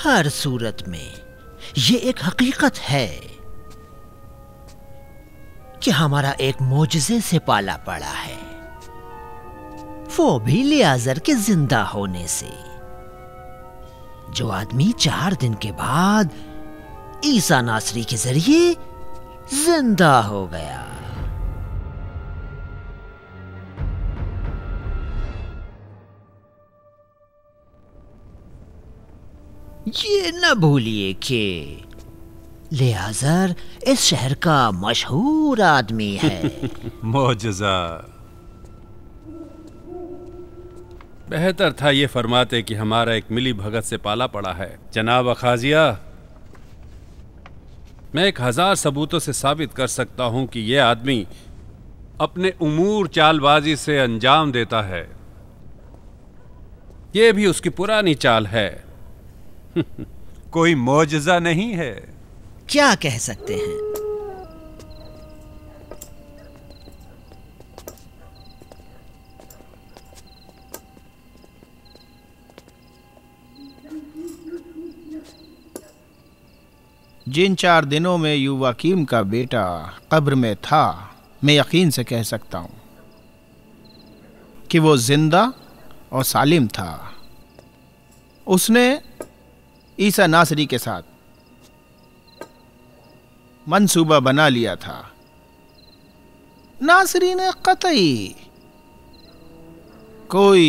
हर सूरत में ये एक हकीकत है कि हमारा एक मोजज़े से पाला पड़ा है, वो भी लियाज़र के जिंदा होने से। जो आदमी 4 दिन के बाद ईसा नासरी के जरिए जिंदा हो गया। ये न भूलिए कि लियाज़र इस शहर का मशहूर आदमी है। मौजज़ा। बेहतर था ये फरमाते कि हमारा एक मिली भगत से पाला पड़ा है। जनाब अखाजिया, मैं 1000 सबूतों से साबित कर सकता हूं कि यह आदमी अपने उमूर चालबाजी से अंजाम देता है। यह भी उसकी पुरानी चाल है। कोई मौजज़ा नहीं है। क्या कह सकते हैं? जिन 4 दिनों में युवाकीम का बेटा कब्र में था, मैं यकीन से कह सकता हूं कि वो जिंदा और सालिम था। उसने ईसा नासरी के साथ मंसूबा बना लिया था। नासरी ने कतई कोई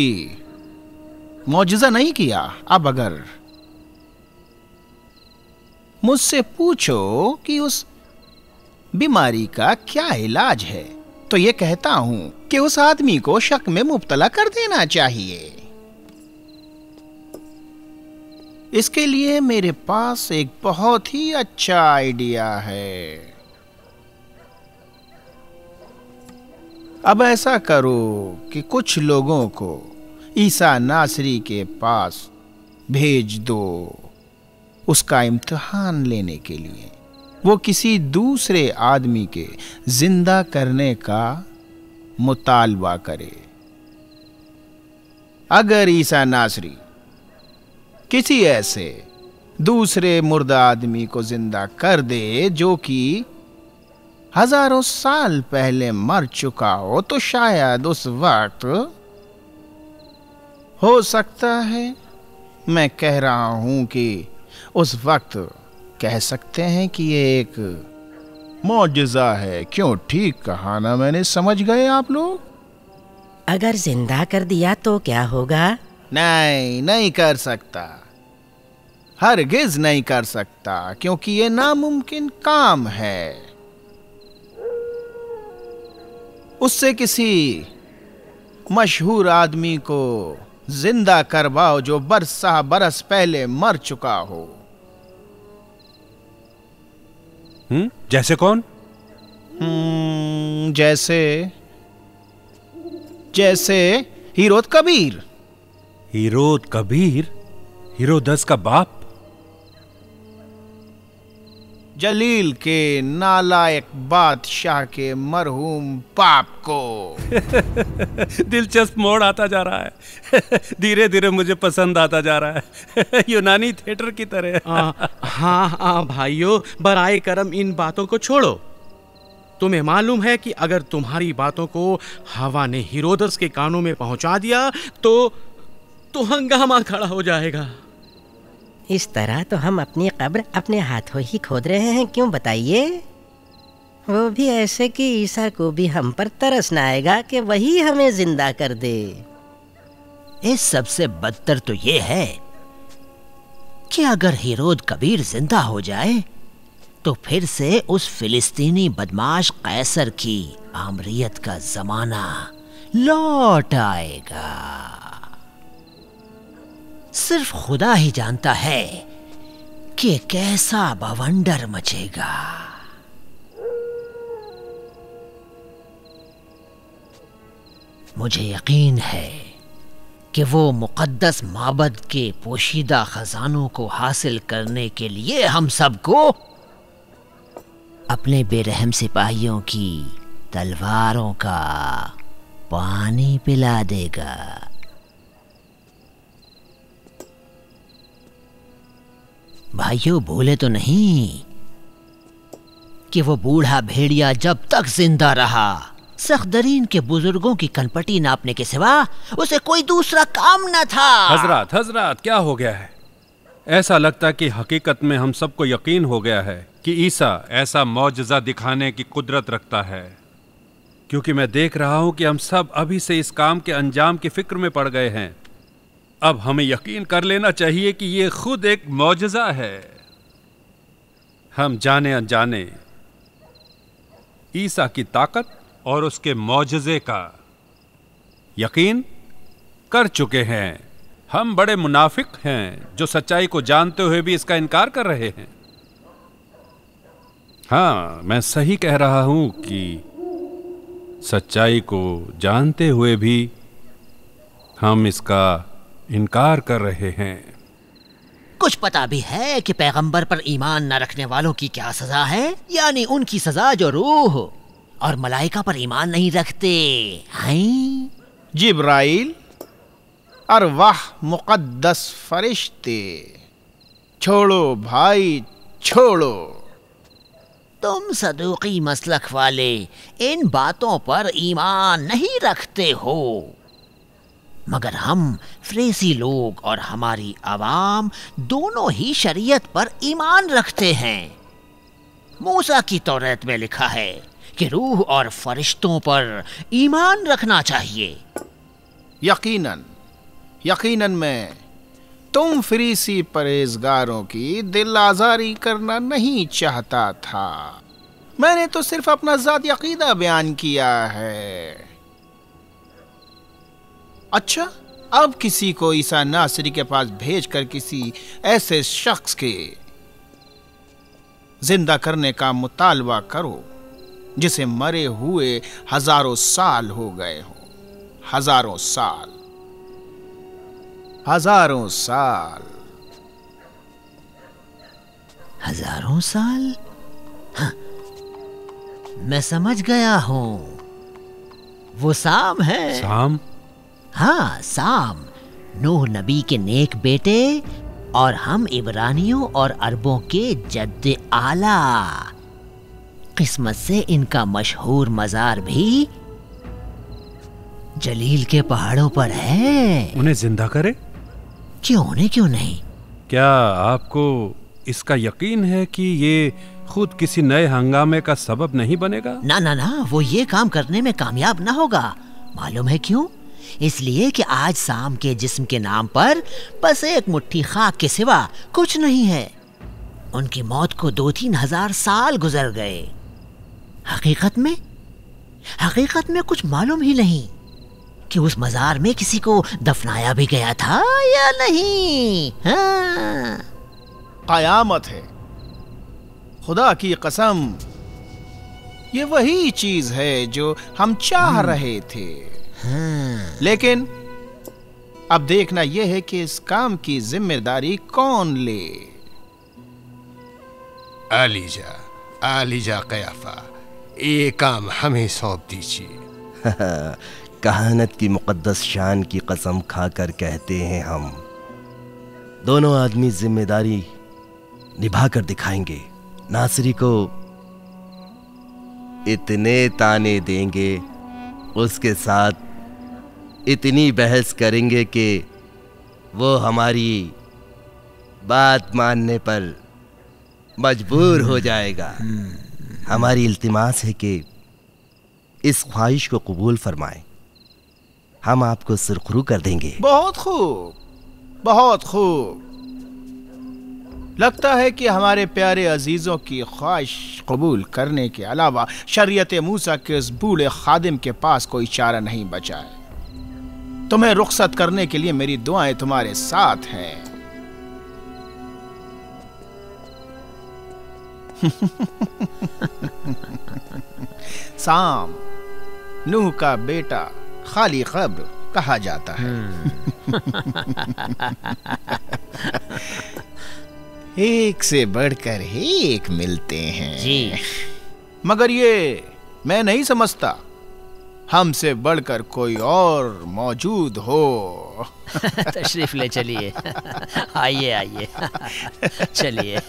मौजज़ा नहीं किया। अब अगर मुझसे पूछो कि उस बीमारी का क्या इलाज है, तो ये कहता हूं कि उस आदमी को शक में मुब्तला कर देना चाहिए। इसके लिए मेरे पास एक बहुत ही अच्छा आइडिया है। अब ऐसा करो कि कुछ लोगों को ईसा नासरी के पास भेज दो उसका इम्तिहान लेने के लिए। वो किसी दूसरे आदमी के जिंदा करने का मुतालबा करे। अगर ईसा नासरी किसी ऐसे दूसरे मुर्दा आदमी को जिंदा कर दे जो कि हजारों साल पहले मर चुका हो, तो शायद उस वक्त हो सकता है, मैं कह रहा हूं कि उस वक्त कह सकते हैं कि ये एक मौजज़ा है। क्यों, ठीक कहा ना मैंने? समझ गए आप लोग? अगर जिंदा कर दिया तो क्या होगा? नहीं कर सकता, हरगिज नहीं कर सकता, क्योंकि ये नामुमकिन काम है। उससे किसी मशहूर आदमी को जिंदा करवाओ जो बरसा बरस पहले मर चुका हो। जैसे कौन? जैसे हीरोद कबीर। हीरोद कबीर? हीरोदस का बाप? जलील के नालायक बादशाह के मरहूम बाप को। दिलचस्प मोड़ आता जा रहा है। धीरे धीरे मुझे पसंद आता जा रहा है। यूनानी थिएटर की तरह। हाँ भाइयों, बराए करम इन बातों को छोड़ो। तुम्हें मालूम है कि अगर तुम्हारी बातों को हवा ने हीरोदस के कानों में पहुंचा दिया तो हंगामा खड़ा हो जाएगा। इस तरह तो हम अपनी कब्र अपने हाथों ही खोद रहे हैं। क्यों बताइए? वो भी ऐसे कि ईसा को भी हम पर तरस न आएगा कि वही हमें जिंदा कर दे। इस सबसे बदतर तो ये है कि अगर हीरोद कबीर जिंदा हो जाए तो फिर से उस फिलिस्तीनी बदमाश कैसर की आमरीयत का जमाना लौट आएगा। सिर्फ खुदा ही जानता है कि कैसा बवंडर मचेगा। मुझे यकीन है कि वो मुक़द्दस माबद के पोशीदा खजानों को हासिल करने के लिए हम सबको अपने बेरहम सिपाहियों की तलवारों का पानी पिला देगा। भाइयों, भूले तो नहीं कि वो बूढ़ा भेड़िया जब तक जिंदा रहा, सख्दरीन के बुजुर्गों की कनपटी नापने के सिवा उसे कोई दूसरा काम न था। हजरत, हजरत, क्या हो गया है? ऐसा लगता कि हकीकत में हम सबको यकीन हो गया है कि ईसा ऐसा मौजज़ा दिखाने की कुदरत रखता है, क्योंकि मैं देख रहा हूं कि हम सब अभी से इस काम के अंजाम की फिक्र में पड़ गए हैं। अब हमें यकीन कर लेना चाहिए कि ये खुद एक मौजज़ा है। हम जाने अनजाने ईसा की ताकत और उसके मौजज़े का यकीन कर चुके हैं। हम बड़े मुनाफिक हैं जो सच्चाई को जानते हुए भी इसका इनकार कर रहे हैं। हाँ, मैं सही कह रहा हूं कि सच्चाई को जानते हुए भी हम इसका इनकार कर रहे हैं। कुछ पता भी है कि पैगंबर पर ईमान न रखने वालों की क्या सजा है? यानी उनकी सजा जो रूह और मलाइका पर ईमान नहीं रखते हैं। जिब्राइल, अरवाह, मुकद्दस फरिश्ते, छोड़ो भाई छोड़ो। तुम सदूकी मसलक वाले इन बातों पर ईमान नहीं रखते हो, मगर हम फ्रेसी लोग और हमारी आवाम दोनों ही शरीयत पर ईमान रखते हैं। मूसा की तौरात में लिखा है कि रूह और फरिश्तों पर ईमान रखना चाहिए। यकीनन यकीनन मैं तुम फरीसी परहेजगारों की दिल आजारी करना नहीं चाहता था। मैंने तो सिर्फ अपना ज़ाती अकीदा बयान किया है। अच्छा, अब किसी को ईसा नासरी के पास भेजकर किसी ऐसे शख्स के जिंदा करने का मुतालबा करो जिसे मरे हुए हजारों साल हो गए हो। हजारों साल, हजारों साल, हजारों साल। हाँ, मैं समझ गया हूं, वो साम है। साम? हाँ, साम नूह नबी के नेक बेटे और हम इब्रानियों और अरबों के जद्द आला। किस्मत से इनका मशहूर मजार भी जलील के पहाड़ों पर है। उन्हें जिंदा करे? क्यों नहीं? क्या आपको इसका यकीन है कि ये खुद किसी नए हंगामे का सबब नहीं बनेगा? ना, वो ये काम करने में कामयाब ना होगा। मालूम है क्यों? इसलिए कि आज साम के जिस्म के नाम पर बस एक मुट्ठी खाक के सिवा कुछ नहीं है। उनकी मौत को 2-3 हजार साल गुजर गए। हकीकत में कुछ मालूम ही नहीं कि उस मजार में किसी को दफनाया भी गया था या नहीं। हाँ। कयामत है, खुदा की कसम, ये वही चीज है जो हम चाह रहे थे। हाँ। लेकिन अब देखना यह है कि इस काम की जिम्मेदारी कौन ले। आलीजा कयाफा, ये काम हमें सौंप दीजिए। कहानत की मुकद्दस शान की कसम खाकर कहते हैं, हम दोनों आदमी जिम्मेदारी निभाकर दिखाएंगे। नासरी को इतने ताने देंगे, उसके साथ इतनी बहस करेंगे कि वो हमारी बात मानने पर मजबूर हो जाएगा। हमारी इल्तिमास है कि इस ख्वाहिश को कबूल फरमाएं। हम आपको सुरखरू कर देंगे। बहुत खूब, बहुत खूब। लगता है कि हमारे प्यारे अजीजों की ख्वाहिश कबूल करने के अलावा शरीयत मूसा के उस बूढ़े खादिम के पास कोई चारा नहीं बचा है। तुम्हें रुखसत करने के लिए मेरी दुआएं तुम्हारे साथ हैं। साम, नूह का बेटा, खाली कब्र कहा जाता है। एक से बढ़कर एक मिलते हैं जी। मगर ये मैं नहीं समझता हमसे बढ़कर कोई और मौजूद हो। तशरीफ ले चलिए। आइए आइए, चलिए।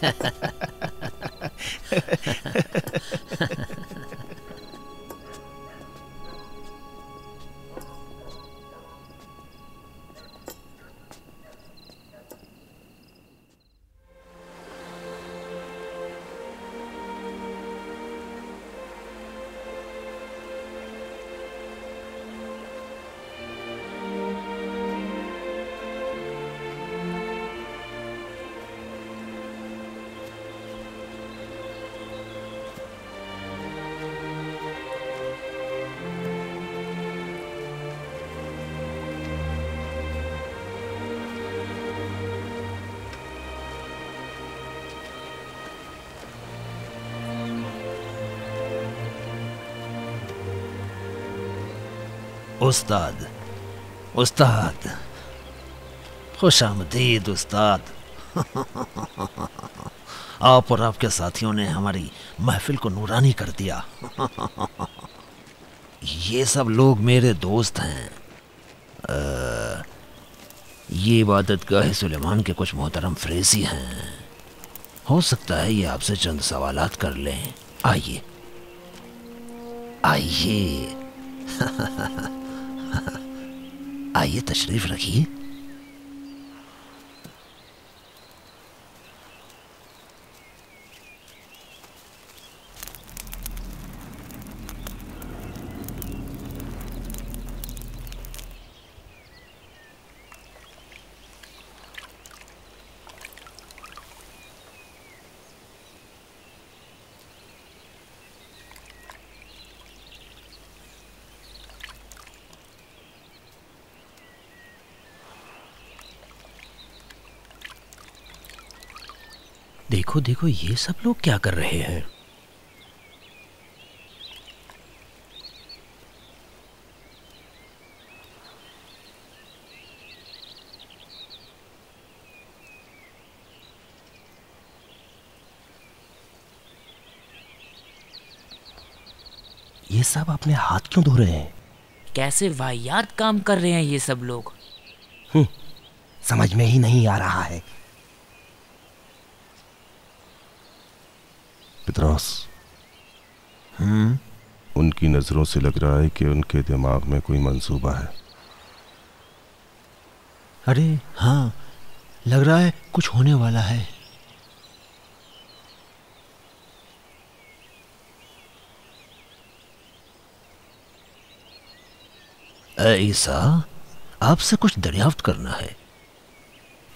उस्ताद, उस्ताद, खुशामदीद उस्ताद। आप और आपके साथियों ने हमारी महफिल को नूरानी कर दिया। ये सब लोग मेरे दोस्त हैं। ये इबादतगाह सुलेमान के कुछ मोहतरम फरेजी हैं। हो सकता है ये आपसे चंद सवालात कर लें। आइए आइए। आइए, तशरीफ रखिए। देखो देखो, ये सब लोग क्या कर रहे हैं? ये सब अपने हाथ क्यों धो रहे हैं? कैसे वाहियात काम कर रहे हैं ये सब लोग। समझ में ही नहीं आ रहा है। पितरास, उनकी नजरों से लग रहा है कि उनके दिमाग में कोई मंसूबा है। अरे हाँ, लग रहा है कुछ होने वाला है। ईसा, आपसे कुछ दरियाफ्त करना है।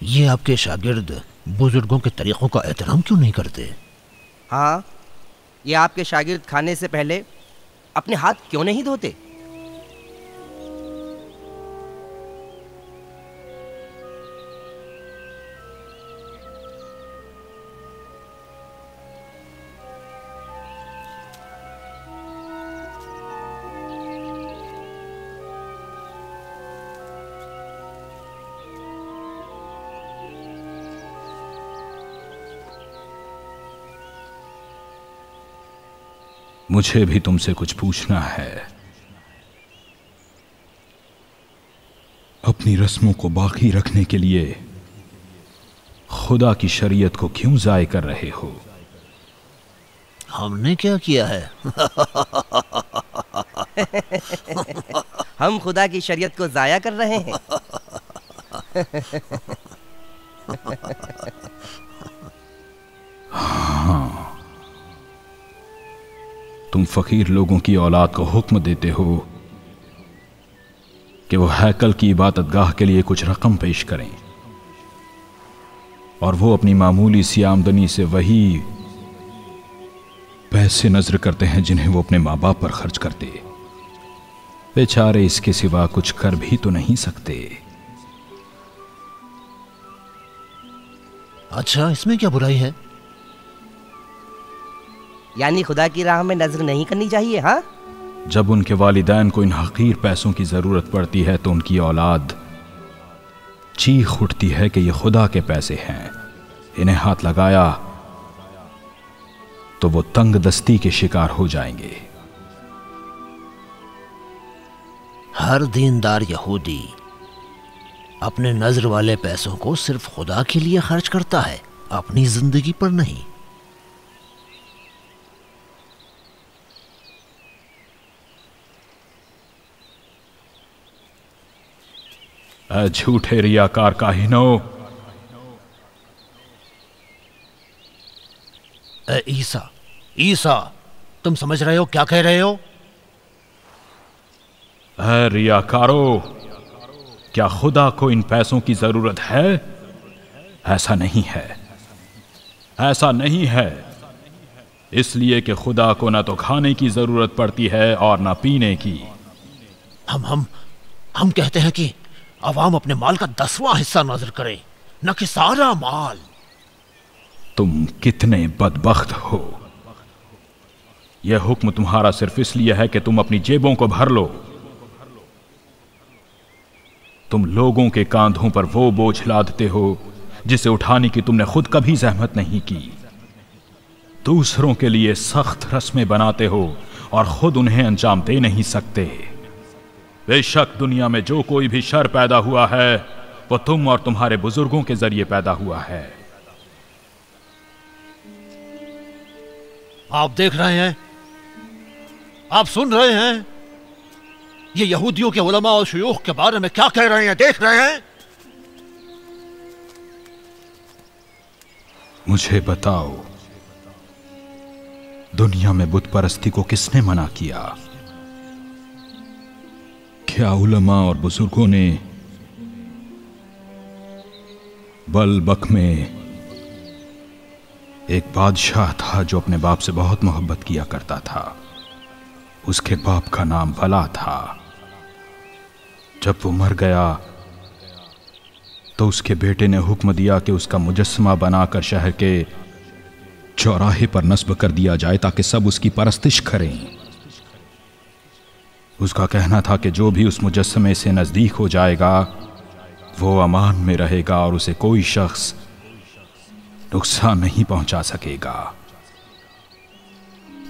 ये आपके शागिर्द बुजुर्गों के तरीकों का एहतराम क्यों नहीं करते? हाँ, ये आपके शागिर्द खाने से पहले अपने हाथ क्यों नहीं धोते? मुझे भी तुमसे कुछ पूछना है। अपनी रस्मों को बाकी रखने के लिए खुदा की शरीयत को क्यों ज़ाय कर रहे हो? हमने क्या किया है? हम खुदा की शरीयत को ज़ाया कर रहे हैं। हाँ, तुम फकीर लोगों की औलाद को हुक्म देते हो कि वो हैकल की इबादतगाह के लिए कुछ रकम पेश करें, और वो अपनी मामूली सी आमदनी से वही पैसे नजर करते हैं जिन्हें वो अपने माँ बाप पर खर्च करते। बेचारे इसके सिवा कुछ कर भी तो नहीं सकते। अच्छा, इसमें क्या बुराई है? यानी खुदा की राह में नजर नहीं करनी चाहिए? हाँ, जब उनके वालिदैन को इन हकीर पैसों की जरूरत पड़ती है तो उनकी औलाद चीख उठती है कि ये खुदा के पैसे हैं, इन्हें हाथ लगाया तो वो तंग दस्ती के शिकार हो जाएंगे। हर दीनदार यहूदी अपने नजर वाले पैसों को सिर्फ खुदा के लिए खर्च करता है, अपनी जिंदगी पर नहीं। झूठे रियाकार काहिनो, ईसा, ईसा, तुम समझ रहे हो क्या कह रहे हो? रियाकारो, क्या खुदा को इन पैसों की जरूरत है? ऐसा नहीं है, ऐसा नहीं है। इसलिए कि खुदा को ना तो खाने की जरूरत पड़ती है और ना पीने की। हम कहते हैं कि अवाम अपने माल का 10वां हिस्सा नजर करे, न कि सारा माल। तुम कितने बदबख्त हो। यह हुक्म तुम्हारा सिर्फ इसलिए है कि तुम अपनी जेबों को भर लो। तुम लोगों के कांधों पर वो बोझ लादते हो जिसे उठाने की तुमने खुद कभी जहमत नहीं की। दूसरों के लिए सख्त रस्में बनाते हो और खुद उन्हें अंजाम दे नहीं सकते। बेशक दुनिया में जो कोई भी शर पैदा हुआ है वो तुम और तुम्हारे बुजुर्गों के जरिए पैदा हुआ है। आप देख रहे हैं, आप सुन रहे हैं, ये यहूदियों के उलमा और शयूख के बारे में क्या कह रहे हैं, देख रहे हैं? मुझे बताओ, दुनिया में बुत परस्ती को किसने मना किया? क्या उलमा और बुजुर्गों ने? बलबक में एक बादशाह था जो अपने बाप से बहुत मोहब्बत किया करता था। उसके बाप का नाम बला था। जब वो मर गया तो उसके बेटे ने हुक्म दिया कि उसका मुजस्समा बनाकर शहर के चौराहे पर नस्ब कर दिया जाए ताकि सब उसकी परस्तिश करें। उसका कहना था कि जो भी उस मुजस्समे से नजदीक हो जाएगा वो अमान में रहेगा और उसे कोई शख्स नुकसान नहीं पहुंचा सकेगा।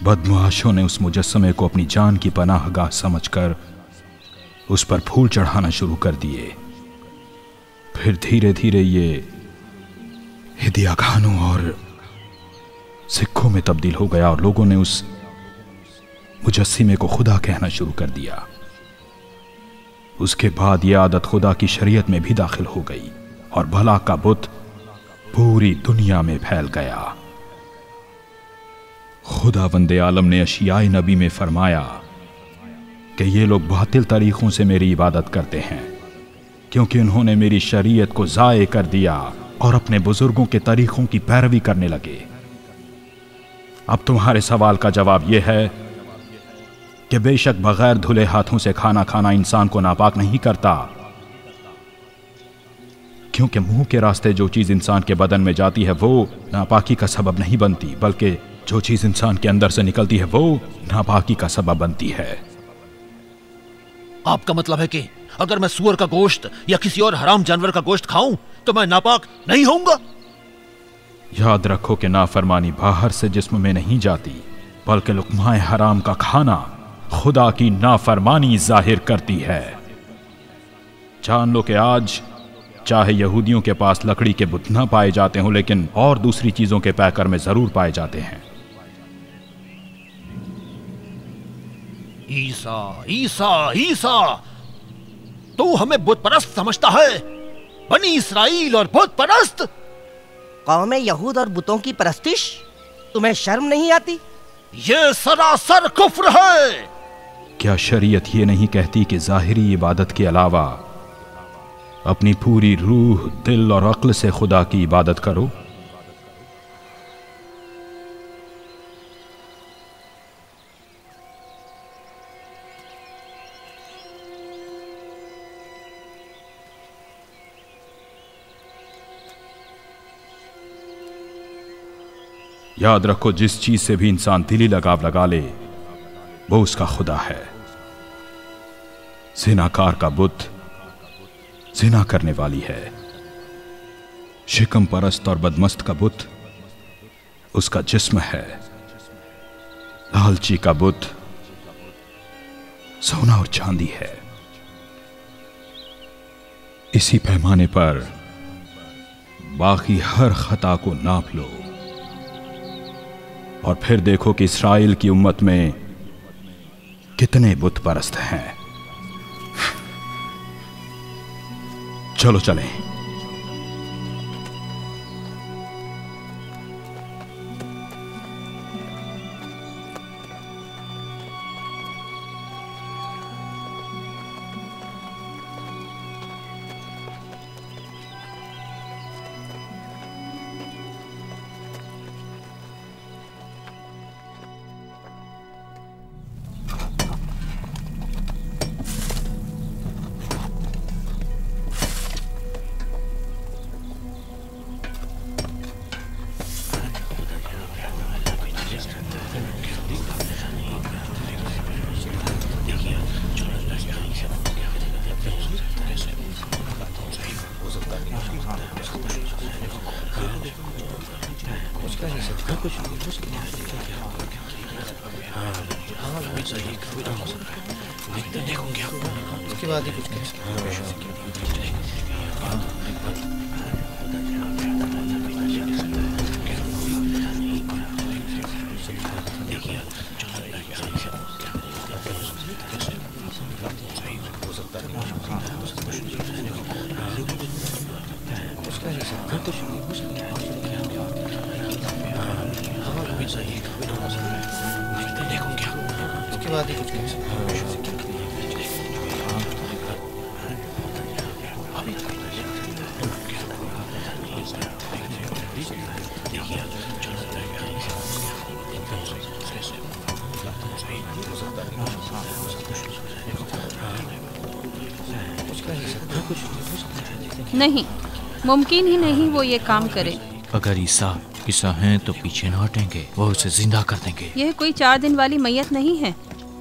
बदमाशों ने उस मुजस्समे को अपनी जान की पनाहगाह समझकर उस पर फूल चढ़ाना शुरू कर दिए। फिर धीरे धीरे ये हिदिया खानों और सिक्कों में तब्दील हो गया और लोगों ने उस मुजस्सिमे को खुदा कहना शुरू कर दिया। उसके बाद यह आदत खुदा की शरीयत में भी दाखिल हो गई और भला का बुत पूरी दुनिया में फैल गया। खुदा वंदे आलम ने अशियाए नबी में फरमाया कि ये लोग बातिल तरीकों से मेरी इबादत करते हैं क्योंकि उन्होंने मेरी शरीयत को ज़ाये कर दिया और अपने बुजुर्गों के तरीकों की पैरवी करने लगे। अब तुम्हारे सवाल का जवाब यह है कि बेशक बगैर धुले हाथों से खाना खाना इंसान को नापाक नहीं करता, क्योंकि मुंह के रास्ते जो चीज इंसान के बदन में जाती है वो नापाकी का सबब नहीं बनती, बल्कि जो चीज इंसान के अंदर से निकलती है वो नापाकी का सबब बनती है। आपका मतलब है कि अगर मैं सूअर का गोश्त या किसी और हराम जानवर का गोश्त खाऊं तो मैं नापाक नहीं होऊंगा? याद रखो कि नाफरमानी बाहर से जिस्म में नहीं जाती, बल्कि लुक़्माए हराम का खाना खुदा की नाफरमानी जाहिर करती है। जान लो कि आज चाहे यहूदियों के पास लकड़ी के बुत न पाए जाते हों, लेकिन और दूसरी चीजों के पैकर में जरूर पाए जाते हैं। ईसा, ईसा, ईसा, तू हमें बुत परस्त समझता है? बनी इसराइल और बुत परस्त? कौमे यहूद और बुतों की परस्तिश, तुम्हें शर्म नहीं आती? ये सरासर कुफ्र है। क्या शरीयत ये नहीं कहती कि जाहिरी इबादत के अलावा अपनी पूरी रूह, दिल और अक्ल से खुदा की इबादत करो? याद रखो, जिस चीज से भी इंसान दिली लगाव लगा ले वो उसका खुदा है। ज़िनाकार का बुत ज़िना करने वाली है, शिकम परस्त और बदमस्त का बुत उसका जिस्म है, लालची का बुत सोना और चांदी है, इसी पैमाने पर बाकी हर खता को नाप लो और फिर देखो कि इस्राएल की उम्मत में कितने बुत परस्त हैं। चलो चलें। उसके बाद ही कुछ कह सकते। उसके बाद ही कुछ कह सकते। नहीं, मुमकिन ही नहीं वो ये काम करे। अगर ईसा हैं तो पीछे न हटेंगे, वो उसे जिंदा कर देंगे। यह कोई 4 दिन वाली मैयत नहीं है,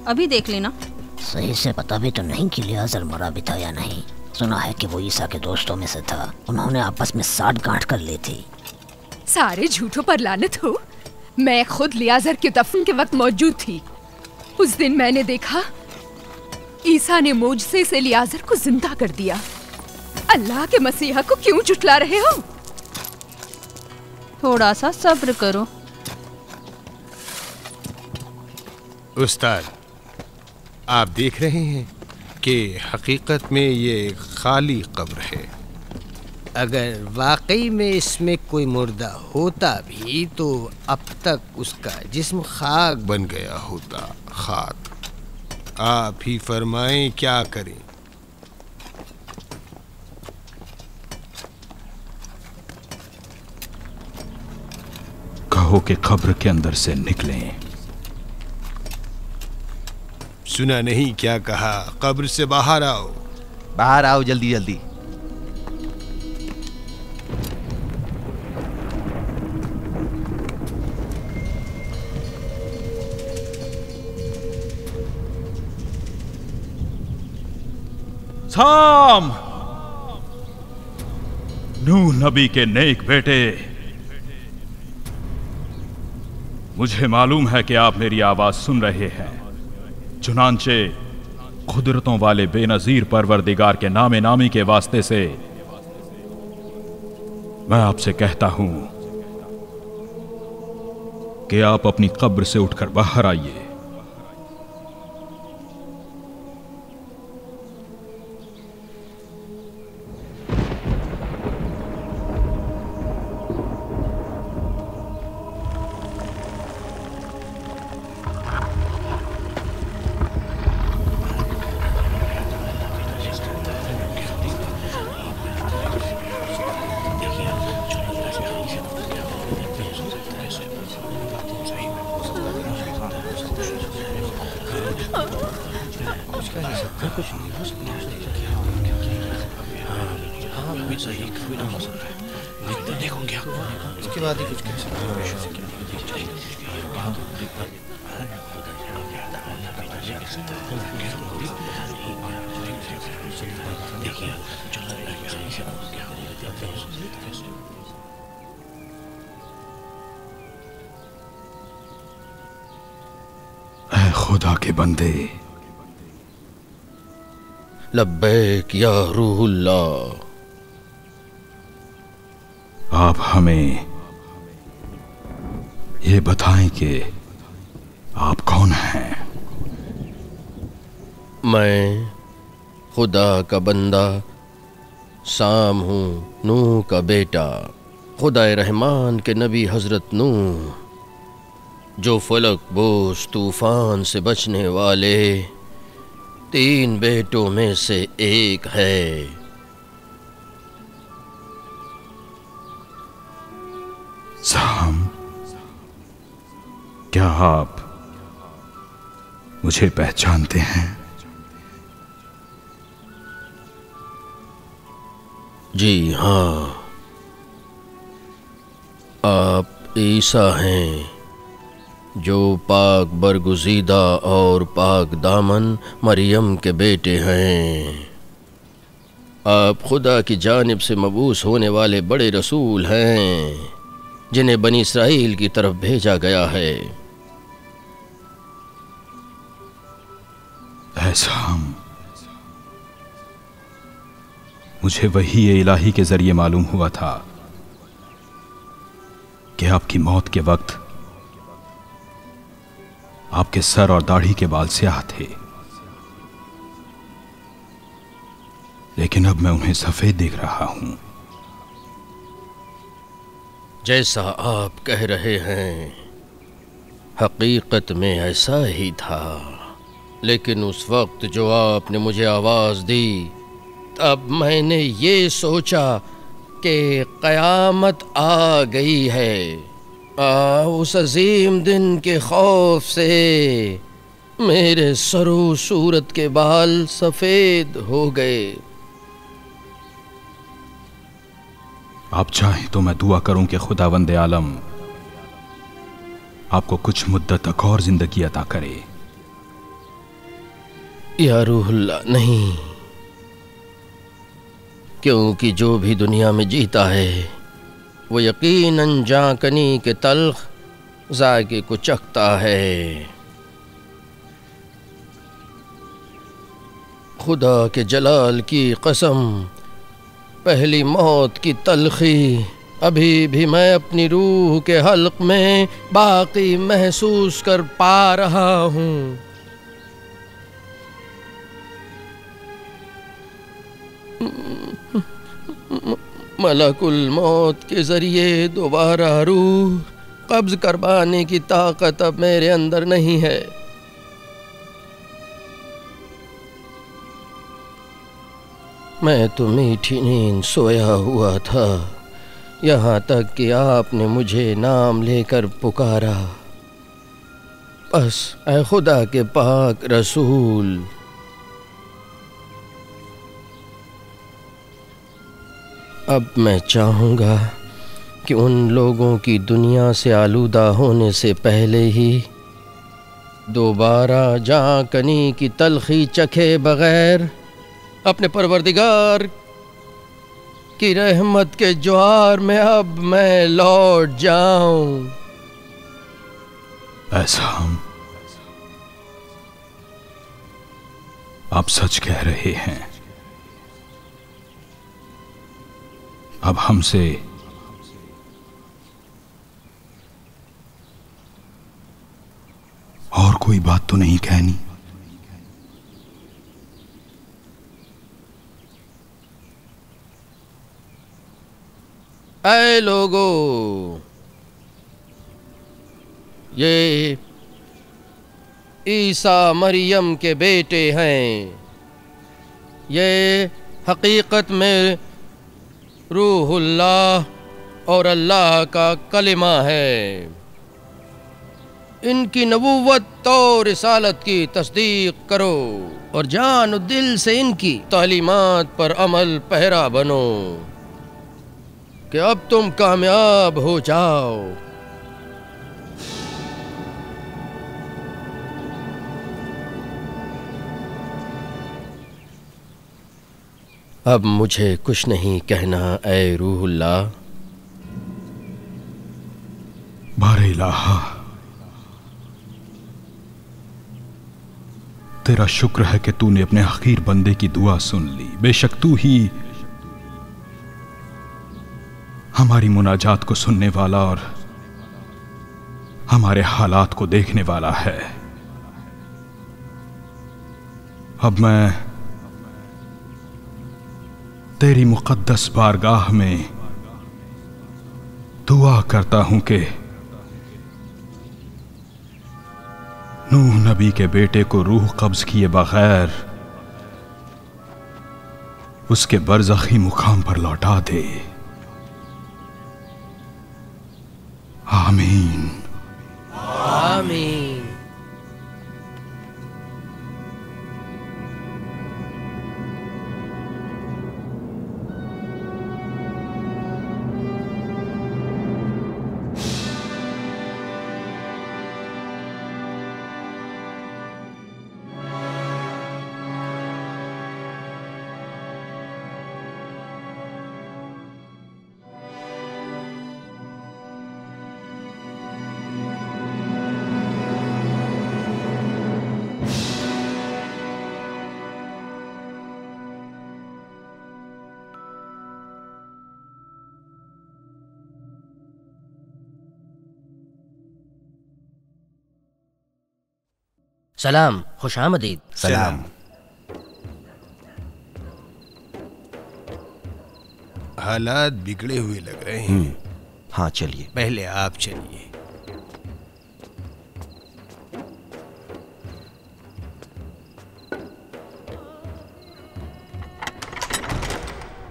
अभी देख लेना। सही से पता भी तो नहीं कि लियाजर मरा भी था या नहीं। सुना है कि वो ईसा के दोस्तों में से था, उन्होंने आपस में साठ गांठ कर ली थी। सारे झूठों पर लानत हो। मैं खुद लियाजर के दफन के वक्त मौजूद थी। उस दिन मैंने देखा ईसा ने मोजसे से लियाजर को जिंदा कर दिया। अल्लाह के मसीहा को क्यों झुठला रहे हो? थोड़ा सा सब्र करो। उस्ताद, आप देख रहे हैं कि हकीकत में ये खाली कब्र है। अगर वाकई में इसमें कोई मुर्दा होता भी तो अब तक उसका जिस्म खाक बन गया होता। खाक। आप ही फरमाएं क्या करें। कहो कि कब्र के अंदर से निकलें। सुना नहीं क्या कहा? कब्र से बाहर आओ। बाहर आओ जल्दी जल्दी। साम, नूह नबी के नेक बेटे, मुझे मालूम है कि आप मेरी आवाज सुन रहे हैं। चुनांचे कुदरतों वाले बेनजीर परवरदिगार के नामे नामी के वास्ते से मैं आपसे कहता हूं कि आप अपनी कब्र से उठकर बाहर आइए। उसके बाद ही कुछ कह सकते। ऐ खुदा के बंदे, लब्बैक या रूहुल्लाह। आप हमें ये बताएं कि आप कौन हैं? मैं खुदा का बंदा साम हूँ, नूह का बेटा, खुदा रहमान के नबी हजरत नूह, जो फलक बोझ तूफान से बचने वाले 3 बेटों में से एक है। साम, क्या आप मुझे पहचानते हैं? जी हाँ, आप ईसा हैं, जो पाक बरगुज़ीदा और पाक दामन मरियम के बेटे हैं। आप खुदा की जानिब से मबूस होने वाले बड़े रसूल हैं, जिन्हें बनी इसराइल की तरफ भेजा गया है। ऐसा मुझे वही इलाही के जरिए मालूम हुआ था कि आपकी मौत के वक्त आपके सर और दाढ़ी के बाल स्याह थे, लेकिन अब मैं उन्हें सफेद देख रहा हूं। जैसा आप कह रहे हैं, हकीकत में ऐसा ही था, लेकिन उस वक्त जो आपने मुझे आवाज़ दी, तब मैंने ये सोचा कि क़यामत आ गई है। उस अजीम दिन के खौफ से मेरे सरो सूरत के बाल सफ़ेद हो गए। आप चाहें तो मैं दुआ करूं कि खुदावंद आलम आपको कुछ मुद्दत तक और जिंदगी अता करे। या रूहुल्लाह, नहीं, क्योंकि जो भी दुनिया में जीता है वो यकीनन जाकनी के तल्ख जायके को चखता है। खुदा के जलाल की कसम, पहली मौत की तलखी अभी भी मैं अपनी रूह के हल्क में बाकी महसूस कर पा रहा हूँ। मलकुल मौत के जरिए दोबारा रूह कब्ज करवाने की ताकत अब मेरे अंदर नहीं है। मैं तो मीठी नींद सोया हुआ था, यहाँ तक कि आपने मुझे नाम लेकर पुकारा। बस ऐ खुदा के पाक रसूल, अब मैं चाहूँगा कि उन लोगों की दुनिया से आलूदा होने से पहले ही दोबारा जाकनी की तलखी चखे बगैर अपने परवरदिगार की रहमत के ज्वार में अब मैं लौट जाऊं। ऐसा आप सच कह रहे हैं। अब हमसे और कोई बात तो नहीं कहनी। ऐ लोगो, ये ईसा मरियम के बेटे हैं। ये हकीकत में रूहुल्लाह और अल्लाह का कलिमा है। इनकी नबूवत और रिसालत की तस्दीक करो और जान दिल से इनकी तालीमात पर अमल पहरा बनो कि अब तुम कामयाब हो जाओ। अब मुझे कुछ नहीं कहना ऐ रूहुल्लाह। बारे इलाहा, तेरा शुक्र है कि तूने अपने हकीर बंदे की दुआ सुन ली। बेशक तू ही हमारी मुनाजात को सुनने वाला और हमारे हालात को देखने वाला है। अब मैं तेरी मुकद्दस बारगाह में दुआ करता हूं कि नूह नबी के बेटे को रूह कब्ज किए बगैर उसके बरज़खी मुकाम पर लौटा दे। आमीन आमीन। सलाम, खुशामदीद। सलाम। हालात बिगड़े हुए लग रहे हैं। हाँ चलिए। पहले आप चलिए।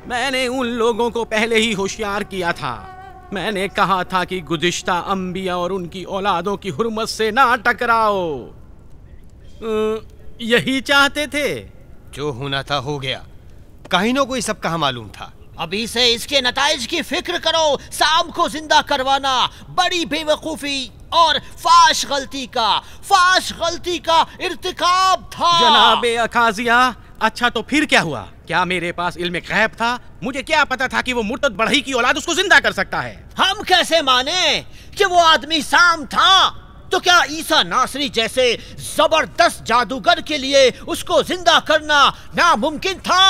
मैंने उन लोगों को पहले ही होशियार किया था। मैंने कहा था कि गुज़िश्ता अंबिया और उनकी औलादों की हुर्मत से ना टकराओ। यही चाहते थे। जो होना था हो गया। काहिनों को ये सब कहाँ मालूम था। अभी से इसके नताइज की फिक्र करो। साम को जिंदा करवाना बड़ी बेवकूफी और फाश गलती का इर्तिकाब था। जनाबे अखाजिया, अच्छा तो फिर क्या हुआ? क्या मेरे पास इल्म गैब था? मुझे क्या पता था कि वो मुर्तद बढ़ई की औलाद उसको जिंदा कर सकता है? हम कैसे माने कि वो आदमी साम था? तो क्या ईसा नासरी जैसे जबरदस्त जादूगर के लिए उसको जिंदा करना नामुमकिन था?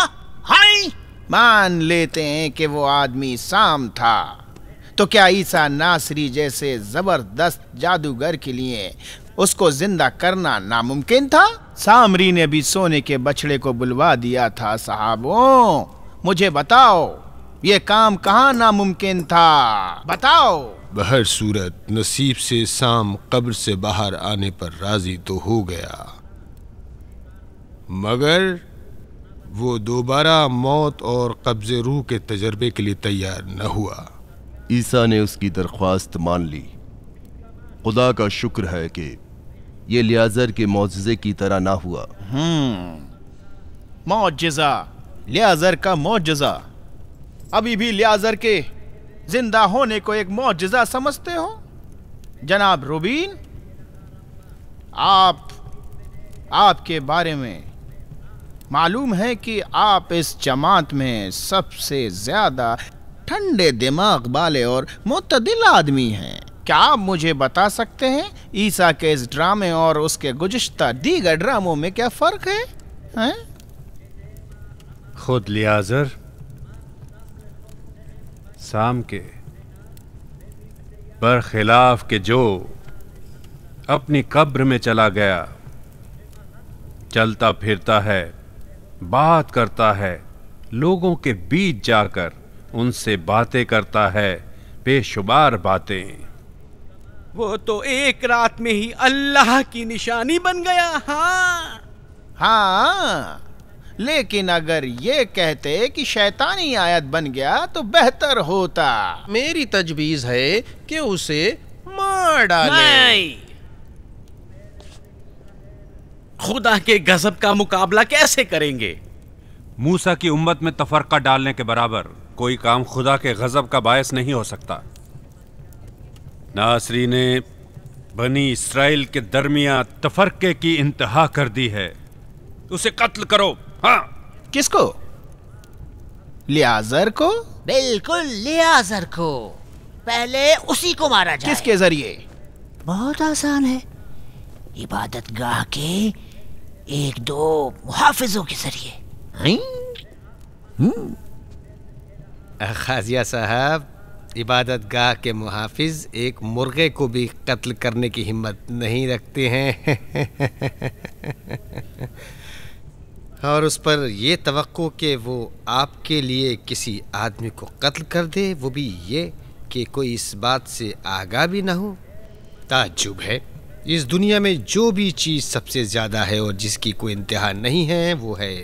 हाय, मान लेते हैं कि वो आदमी साम था, तो क्या ईसा नासरी जैसे जबरदस्त जादूगर के लिए उसको जिंदा करना नामुमकिन था? सामरी ने भी सोने के बछड़े को बुलवा दिया था। साहबों, मुझे बताओ, ये काम कहाँ नामुमकिन था? बताओ। बहर सूरत नसीब से साम कब्र से बाहर आने पर राजी तो हो गया, मगर वो दोबारा मौत और कब्ज़े रूह के तजर्बे के लिए तैयार न हुआ। ईसा ने उसकी दरख्वास्त मान ली। खुदा का शुक्र है कि ये लियाज़र के मौजज़े की तरह ना हुआ। मौजज़ा, लियाज़र का मौजज़ा। अभी भी लियाज़र के जिंदा होने को एक मौजज़ा समझते हो? जनाब रूबीन, आपके बारे में मालूम है कि आप इस जमात में सबसे ज्यादा ठंडे दिमाग वाले और मुतदिल आदमी हैं। क्या आप मुझे बता सकते हैं ईसा के इस ड्रामे और उसके गुज़िश्ता दीगर ड्रामों में क्या फर्क है? हैं? खुद लियाज़र साम के बरखिलाफ के जो अपनी कब्र में चला गया, चलता फिरता है, बात करता है, लोगों के बीच जाकर उनसे बातें करता है, बेशुमार बातें। वो तो एक रात में ही अल्लाह की निशानी बन गया। हाँ, लेकिन अगर ये कहते कि शैतानी आयत बन गया तो बेहतर होता। मेरी तजवीज़ है कि उसे मार डालें। खुदा के गजब का मुकाबला कैसे करेंगे? मूसा की उम्मत में तफरका डालने के बराबर कोई काम खुदा के गजब का बायस नहीं हो सकता। नासरी ने बनी इस्राइल के दरमियान तफरके की इंतहा कर दी है। उसे कत्ल करो। हाँ। किसको? लियाज़र को? बिल्कुल, लियाज़र को। पहले उसी को मारा जाए। किसके जरिए? बहुत आसान है। इबादतगाह के एक दो मुहाफिजों के जरिए। खाजिया साहब, इबादत गाह के मुहाफिज एक मुर्गे को भी कत्ल करने की हिम्मत नहीं रखते हैं और उस पर ये तवक्को कि वो आपके लिए किसी आदमी को कत्ल कर दे, वो भी ये कि कोई इस बात से आगाह भी ना हो। ताज्जुब है। इस दुनिया में जो भी चीज़ सबसे ज़्यादा है और जिसकी कोई इंतहा नहीं है वो है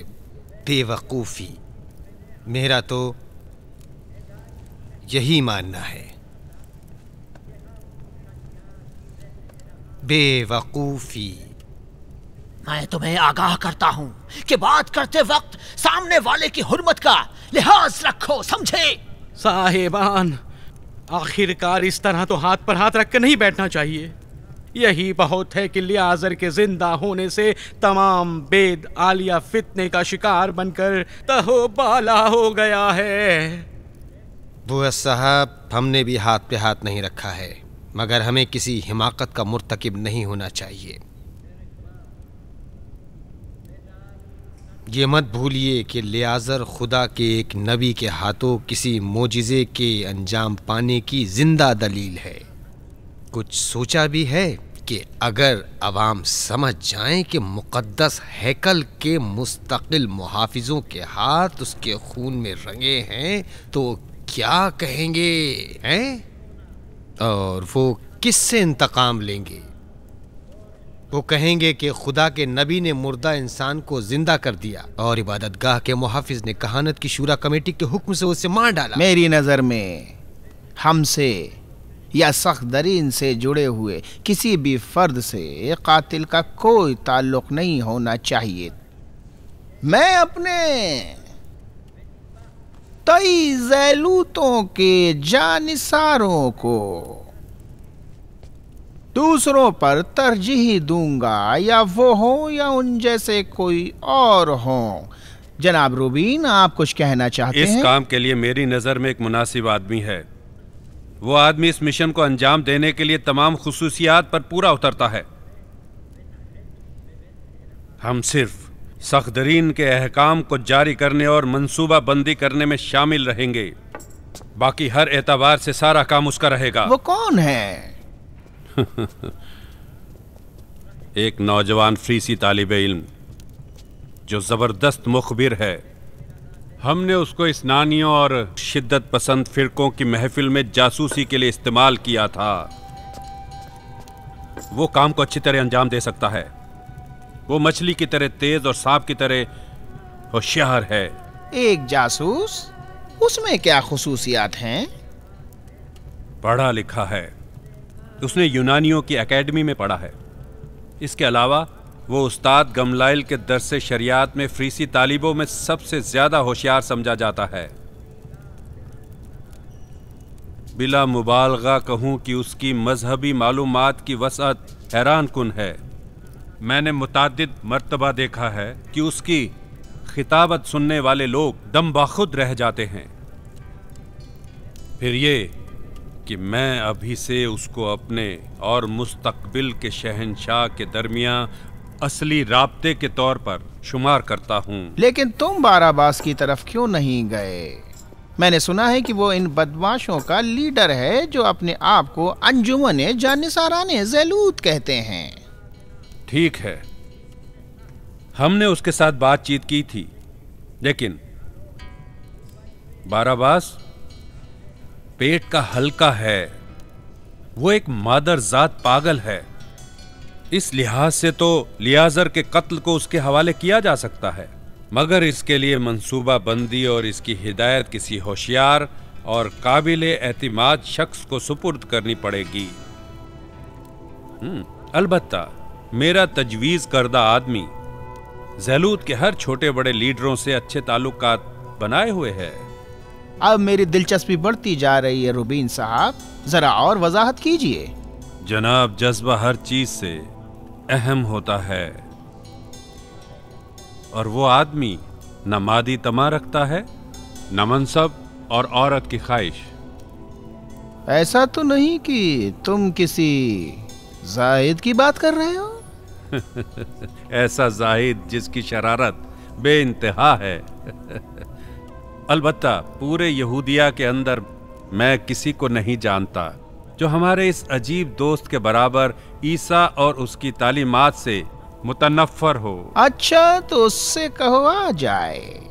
बेवकूफ़ी। मेरा तो यही मानना है। बेवकूफ़ी। मैं तुम्हें आगाह करता हूं कि बात करते वक्त सामने वाले की हुर्मत का लिहाज रखो, समझे? साहिबान, आखिरकार इस तरह तो हाथ पर हाथ रख कर नहीं बैठना चाहिए। यही बहुत है कि लियाज़र के जिंदा होने से तमाम बेद आलिया फितने का शिकार बनकर तहोबाला हो गया है। बुआ साहब, हमने भी हाथ पे हाथ नहीं रखा है, मगर हमें किसी हिमाकत का मुर्तकिब नहीं होना चाहिए। ये मत भूलिए कि लियाज़र खुदा के एक नबी के हाथों किसी मोजिज़े के अंजाम पाने की जिंदा दलील है। कुछ सोचा भी है कि अगर अवाम समझ जाएं कि मुक़द्दस हैकल के मुस्तकिल मुहाफिजों के हाथ उसके खून में रंगे हैं तो क्या कहेंगे हैं? और वो किससे इंतकाम लेंगे? वो कहेंगे कि खुदा के नबी ने मुर्दा इंसान को जिंदा कर दिया और इबादतगाह के मुहाफिज ने कहानत की शूरा कमेटी के हुक्म से उसे मार डाला। मेरी नज़र में हमसे या सख्दरीन से जुड़े हुए किसी भी फर्द से कातिल का कोई ताल्लुक नहीं होना चाहिए। मैं अपने कई ज़ैलूतों के जानिसारों को दूसरों पर तरजीह दूंगा, या वो हो या उन जैसे कोई और हो। जनाब रूबीन, आप कुछ कहना चाहते हैं? इस काम के लिए मेरी नज़र में एक मुनासिब आदमी है। वो आदमी इस मिशन को अंजाम देने के लिए तमाम खुसूसियात पर पूरा उतरता है। हम सिर्फ सख्दरीन के अहकाम को जारी करने और मंसूबा बंदी करने में शामिल रहेंगे। बाकी हर एतबार से सारा काम उसका रहेगा। वो कौन है? एक नौजवान फ्रीसी तालिब इल्म जो जबरदस्त मुखबिर है। हमने उसको इस्नानियों और शिद्दत पसंद फिरकों की महफिल में जासूसी के लिए इस्तेमाल किया था। वो काम को अच्छी तरह अंजाम दे सकता है। वो मछली की तरह तेज और सांप की तरह होशियार है। एक जासूस? उसमें क्या खुसूसियात हैं? पढ़ा लिखा है। उसने यूनानियों की एकेडमी में पढ़ा है। इसके अलावा वो उस्ताद गमलाइल के दरसे शरियात में फ्रीसी तालिबों में सबसे ज्यादा होशियार समझा जाता है। बिला मुबालगा कहूं कि उसकी मजहबी मालूमात की वसअत हैरान कुन है। मैंने मुताद्दिद मर्तबा देखा है कि उसकी खिताबत सुनने वाले लोग दम बाखुद रह जाते हैं। फिर ये कि मैं अभी से उसको अपने और मुस्तकबिल के शहंशाह के दरमियान असली राब्ते के तौर पर शुमार करता हूँ। लेकिन तुम बाराबास की तरफ क्यों नहीं गए? मैंने सुना है कि वो इन बदमाशों का लीडर है जो अपने आप को अंजुमने जानिसाराने ज़ैलूत कहते हैं। ठीक है, हमने उसके साथ बातचीत की थी, लेकिन बाराबास पेट का हल्का है। वो एक मादर जात पागल है। इस लिहाज से तो लियाज़र के कत्ल को उसके हवाले किया जा सकता है, मगर इसके लिए मंसूबा बंदी और इसकी हिदायत किसी होशियार और काबिले एतिमाद शख्स को सुपुर्द करनी पड़ेगी। अलबत्ता मेरा तजवीज़ करदा आदमी ज़ैलूत के हर छोटे बड़े लीडरों से अच्छे ताल्लुकात बनाए हुए है। अब मेरी दिलचस्पी बढ़ती जा रही है रूबीन साहब, जरा और वजाहत कीजिए। जनाब, जज्बा हर चीज से अहम होता है और वो आदमी न मादी तमा रखता है न मनसब और औरत की ख्वाहिश। ऐसा तो नहीं कि तुम किसी जायद की बात कर रहे हो? ऐसा जाहिद जिसकी शरारत बेइंतहा है। अलबत्ता पूरे यहूदिया के अंदर मैं किसी को नहीं जानता जो हमारे इस अजीब दोस्त के बराबर ईसा और उसकी तालीमात से मुतनफ्फर हो। अच्छा, तो उससे कहो आ जाए।